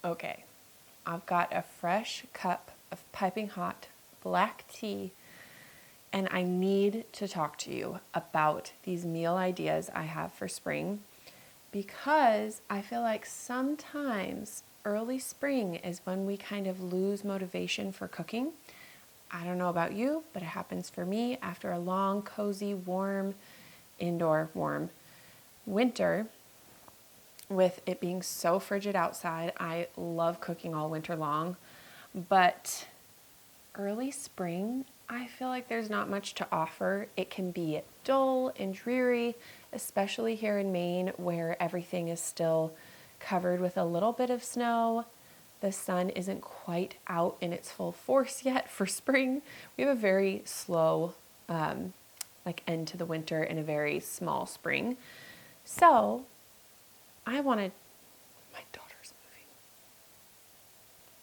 Okay, I've got a fresh cup of piping hot black tea, and I need to talk to you about these meal ideas I have for spring because I feel like sometimes early spring is when we kind of lose motivation for cooking. I don't know about you, but it happens for me after a long, cozy, warm, indoor warm winter. With it being so frigid outside, I love cooking all winter long, but early spring, I feel like there's not much to offer. It can be dull and dreary, especially here in Maine where everything is still covered with a little bit of snow. The sun isn't quite out in its full force yet for spring. We have a very slow end to the winter and a very small spring. So I wanted, my daughter's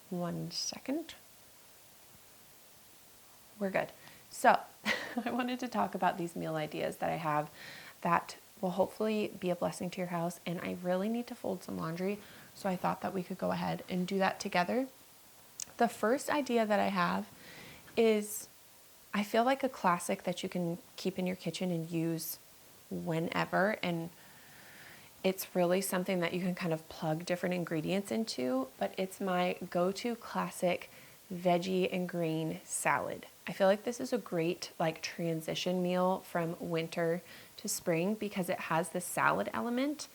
moving. 1 second. We're good. So I wanted to talk about these meal ideas that I have that will hopefully be a blessing to your house. And I really need to fold some laundry. So I thought that we could go ahead and do that together. The first idea that I have is, I feel like a classic that you can keep in your kitchen and use whenever. And it's really something that you can kind of plug different ingredients into, but it's my go-to classic veggie and green salad. I feel like this is a great transition meal from winter to spring because it has the salad element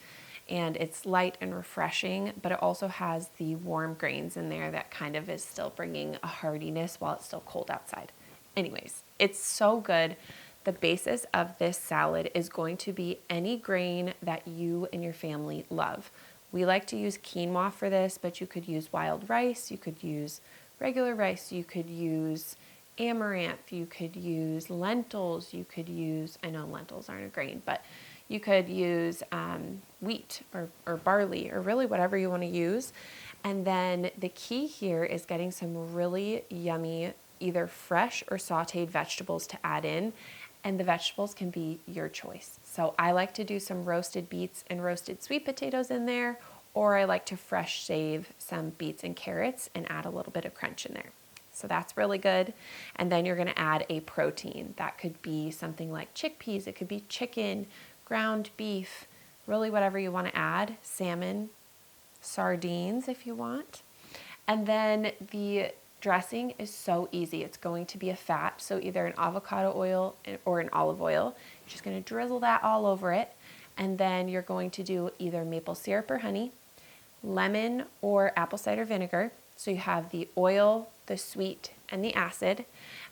and it's light and refreshing, but it also has the warm grains in there that kind of is still bringing a heartiness while it's still cold outside. Anyways, it's so good. The basis of this salad is going to be any grain that you and your family love. We like to use quinoa for this, but you could use wild rice, you could use regular rice, you could use amaranth, you could use lentils, you could use, I know lentils aren't a grain, but you could use wheat or barley or really whatever you want to use. And then the key here is getting some really yummy, either fresh or sauteed vegetables to add in. And the vegetables can be your choice. So I like to do some roasted beets and roasted sweet potatoes in there, or I like to fresh save some beets and carrots and add a little bit of crunch in there. So that's really good. And then you're gonna add a protein. That could be something like chickpeas, it could be chicken, ground beef, really whatever you wanna add, salmon, sardines if you want. And then the dressing is so easy. It's going to be a fat, so either an avocado oil or an olive oil. You're just going to drizzle that all over it, and then you're going to do either maple syrup or honey, lemon or apple cider vinegar. So you have the oil, the sweet, and the acid,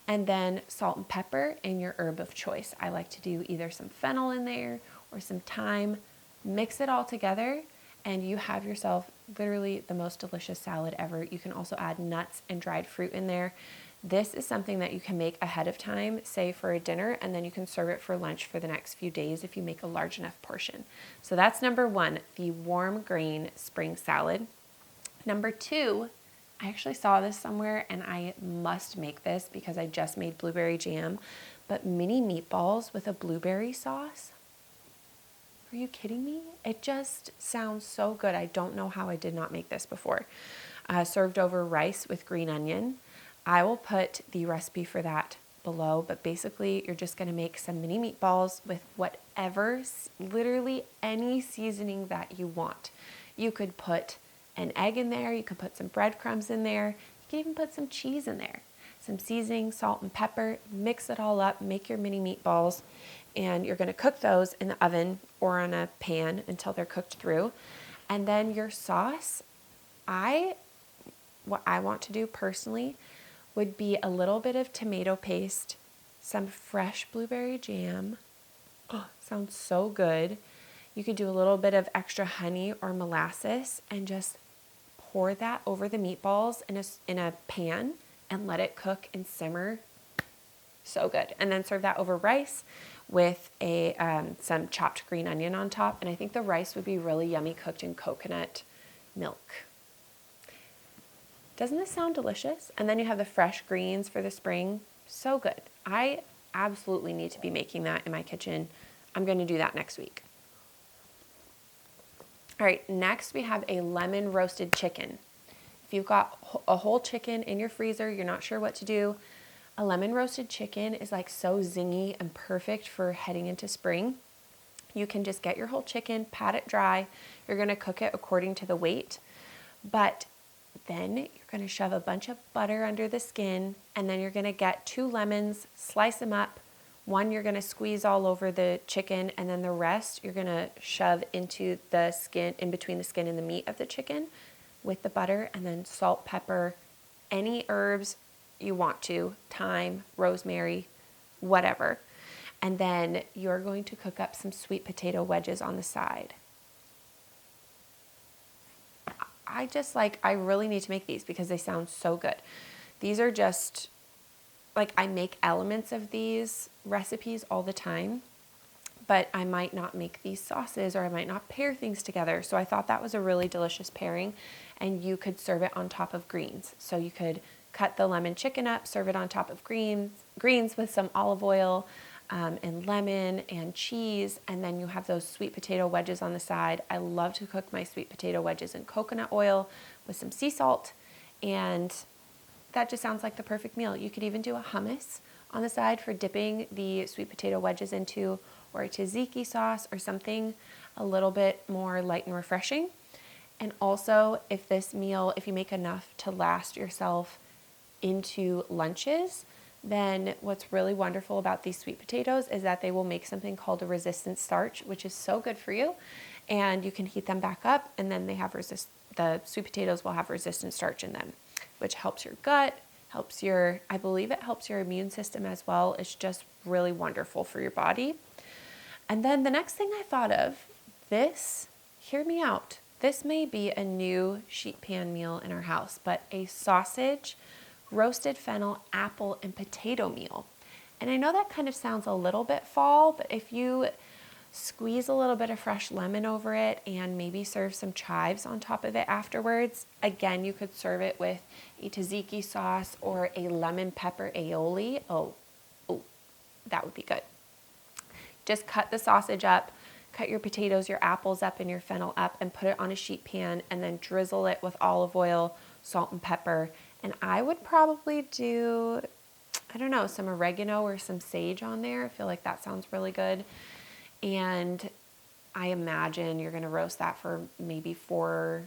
and then salt and pepper and your herb of choice. I like to do either some fennel in there or some thyme. Mix it all together, and you have yourself literally the most delicious salad ever. You can also add nuts and dried fruit in there. This is something that you can make ahead of time, say for a dinner, and then you can serve it for lunch for the next few days if you make a large enough portion. So that's number one, the warm grain spring salad. Number two, I actually saw this somewhere and I must make this because I just made blueberry jam, but mini meatballs with a blueberry sauce. Are you kidding me? It just sounds so good. I don't know how I did not make this before. Served over rice with green onion. I will put the recipe for that below, but basically you're just gonna make some mini meatballs with whatever, literally any seasoning that you want. You could put an egg in there, you could put some breadcrumbs in there, you can even put some cheese in there. Some seasoning, salt and pepper, mix it all up, make your mini meatballs, and you're gonna cook those in the oven or on a pan until they're cooked through. And then your sauce, what I want to do personally would be a little bit of tomato paste, some fresh blueberry jam. Oh, sounds so good. You could do a little bit of extra honey or molasses and just pour that over the meatballs in a pan and let it cook and simmer. So good. And then serve that over rice with some chopped green onion on top. And I think the rice would be really yummy cooked in coconut milk. Doesn't this sound delicious? And then you have the fresh greens for the spring. So good. I absolutely need to be making that in my kitchen. I'm going to do that next week. All right, next we have a lemon roasted chicken. If you've got a whole chicken in your freezer, you're not sure what to do, a lemon roasted chicken is like so zingy and perfect for heading into spring. You can just get your whole chicken, pat it dry. You're going to cook it according to the weight, but then you're going to shove a bunch of butter under the skin, and then you're going to get 2 lemons, slice them up. One you're going to squeeze all over the chicken, and then the rest you're going to shove into the skin, in between the skin and the meat of the chicken with the butter, and then salt, pepper, any herbs you want to, thyme, rosemary, whatever. And then you're going to cook up some sweet potato wedges on the side. I really need to make these because they sound so good. These are just, like, I make elements of these recipes all the time, but I might not make these sauces, or I might not pair things together. So I thought that was a really delicious pairing, and you could serve it on top of greens. So you could cut the lemon chicken up, serve it on top of greens with some olive oil, and lemon and cheese, and then you have those sweet potato wedges on the side. I love to cook my sweet potato wedges in coconut oil with some sea salt, and that just sounds like the perfect meal. You could even do a hummus on the side for dipping the sweet potato wedges into, or a tzatziki sauce, or something a little bit more light and refreshing. And also, if you make enough to last yourself into lunches, then what's really wonderful about these sweet potatoes is that they will make something called a resistant starch, which is so good for you. And you can heat them back up, and then the sweet potatoes will have resistant starch in them, which helps your gut, I believe it helps your immune system as well. It's just really wonderful for your body. And then the next thing I thought of, hear me out. This may be a new sheet pan meal in our house, but a sausage, roasted fennel, apple, and potato meal. And I know that kind of sounds a little bit fall, but if you squeeze a little bit of fresh lemon over it and maybe serve some chives on top of it afterwards, again, you could serve it with a tzatziki sauce or a lemon pepper aioli. Oh, that would be good. Just cut the sausage up, cut your potatoes, your apples up, and your fennel up, and put it on a sheet pan, and then drizzle it with olive oil, salt, and pepper. And I would probably do, some oregano or some sage on there. I feel like that sounds really good. And I imagine you're going to roast that for maybe 40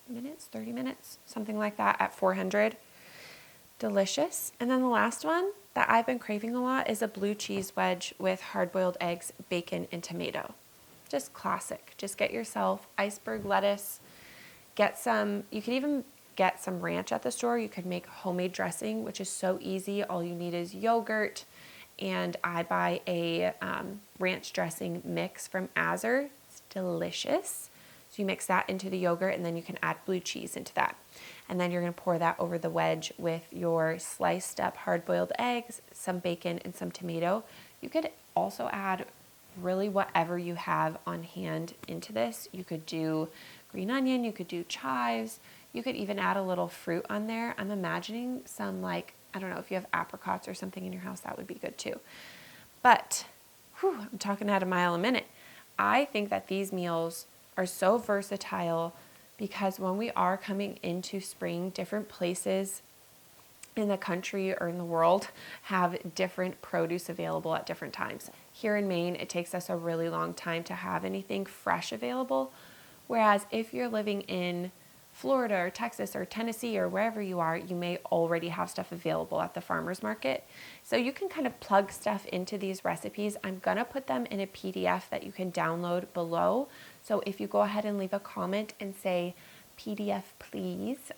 minutes, 30 minutes, something like that at 400. Delicious. And then the last one that I've been craving a lot is a blue cheese wedge with hard-boiled eggs, bacon, and tomato. Just classic. Just get yourself iceberg lettuce. You could even get some ranch at the store. You could make homemade dressing, which is so easy. All you need is yogurt, and I buy a ranch dressing mix from Azar. It's delicious. So you mix that into the yogurt, and then you can add blue cheese into that. And then you're going to pour that over the wedge with your sliced up hard-boiled eggs, some bacon, and some tomato. You could also add really whatever you have on hand into this. You could do green onion, you could do chives, you could even add a little fruit on there. I'm imagining some, if you have apricots or something in your house, that would be good too. But, I'm talking at a mile a minute. I think that these meals are so versatile because when we are coming into spring, different places in the country or in the world have different produce available at different times. Here in Maine, it takes us a really long time to have anything fresh available. Whereas if you're living in Florida or Texas or Tennessee or wherever you are, you may already have stuff available at the farmer's market. So you can kind of plug stuff into these recipes. I'm going to put them in a PDF that you can download below. So if you go ahead and leave a comment and say, PDF please,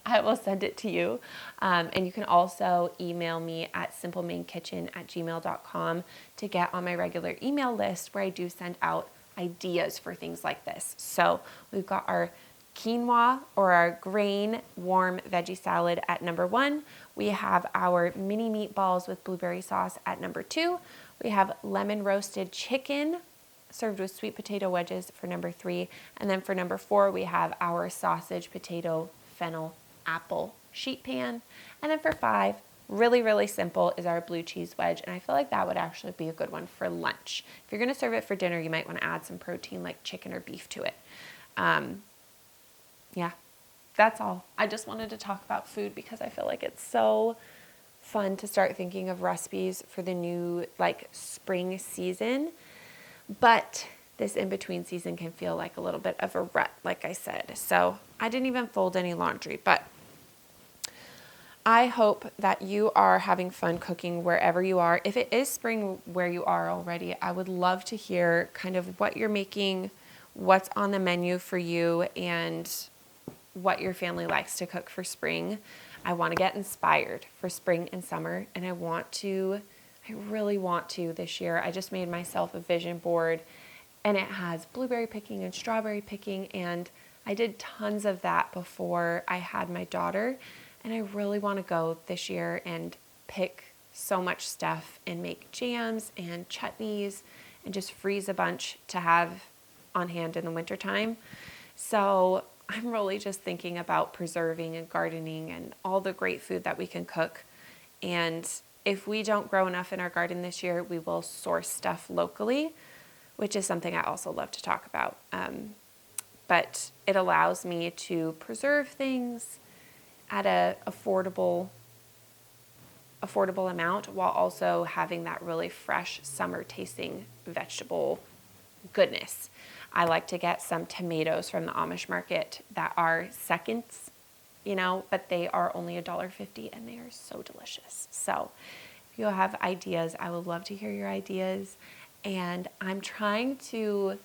I will send it to you. And you can also email me at simplemainkitchen@gmail.com to get on my regular email list where I do send out ideas for things like this. So we've got our quinoa or our grain warm veggie salad at number 1. We have our mini meatballs with blueberry sauce at number 2. We have lemon roasted chicken served with sweet potato wedges for number 3. And then for number 4, we have our sausage, potato, fennel, apple sheet pan. And then for 5, really, really simple, is our blue cheese wedge. And I feel like that would actually be a good one for lunch. If you're going to serve it for dinner, you might want to add some protein like chicken or beef to it. yeah, that's all. I just wanted to talk about food because I feel like it's so fun to start thinking of recipes for the new like spring season. But this in-between season can feel like a little bit of a rut, like I said. So I didn't even fold any laundry, but I hope that you are having fun cooking wherever you are. If it is spring where you are already, I would love to hear kind of what you're making, what's on the menu for you, and what your family likes to cook for spring. I want to get inspired for spring and summer, and I really want to this year. I just made myself a vision board, and it has blueberry picking and strawberry picking, and I did tons of that before I had my daughter, and I really want to go this year and pick so much stuff and make jams and chutneys and just freeze a bunch to have on hand in the wintertime. So I'm really just thinking about preserving and gardening and all the great food that we can cook. And if we don't grow enough in our garden this year, we will source stuff locally, which is something I also love to talk about. But it allows me to preserve things at a affordable amount while also having that really fresh summer tasting vegetable goodness. I like to get some tomatoes from the Amish market that are seconds, but they are only $1.50 and they are so delicious. So if you have ideas, I would love to hear your ideas. And I'm trying to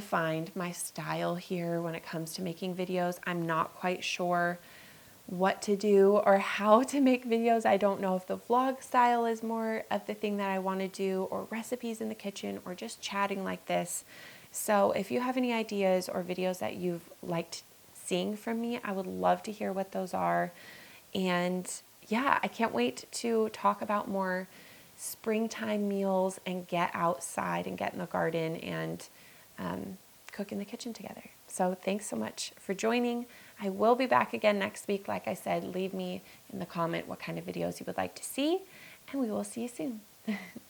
find my style here when it comes to making videos. I'm not quite sure what to do or how to make videos. I don't know if the vlog style is more of the thing that I want to do, or recipes in the kitchen, or just chatting like this. So if you have any ideas or videos that you've liked seeing from me, I would love to hear what those are. And yeah, I can't wait to talk about more springtime meals and get outside and get in the garden and cook in the kitchen together. So thanks so much for joining. I will be back again next week. Like I said, leave me in the comment what kind of videos you would like to see, and we will see you soon.